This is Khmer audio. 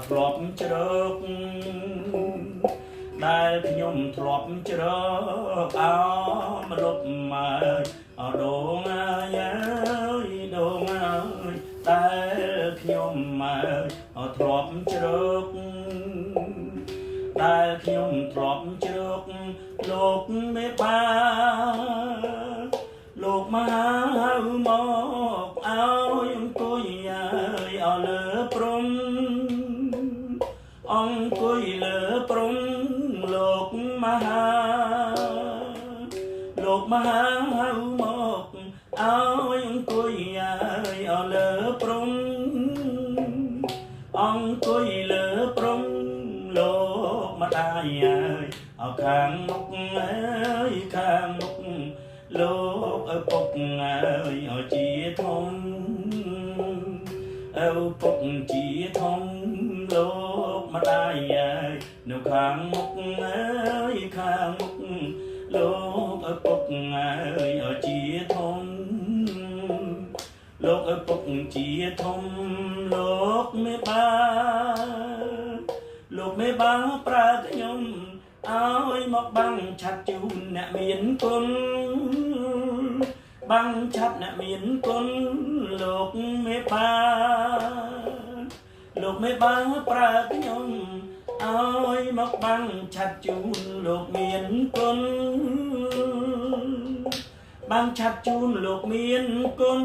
ធ្លាប់ជ្រកដែលខ្ញុំធ្លាប់ជ្រកអោមលុបមកអដងអាយដងអើយដែលខ្ញុំមកធ្លាប់ជ្រកដែលខ្ញុំធ្លាប់ជ្រកលោកមេបាលោកមហាហៅមកអើយអង្គុយអើយលើព្រំអង្គុយលើព្រំលោកមហាហៅមកអើយអង្គុយអើយលើព្រំអង្គុយលើព្រំលោកម្ដាយអើយខាងមុខអើយខាងមុខលោកឪពុកអើយជាធំឪពុកជាធំលោកម្ដាយអើយនៅខាងមុខអើយខាងមុខលោកឪពុកអើយជាធំលោកឪពុកជាធំលោកមេបាប្រើខ្ញុំឲ្យមកបាំងឆាត់ជូនអ្នកមានគុណបាំងឆាត់អ្នកមានគុណលោកមេបាប្រើខ្ញុំឲ្យមកបាំងឆាត់ជូនលោកមានគុណបាំងឆាត់ជូនលោកមានគុណ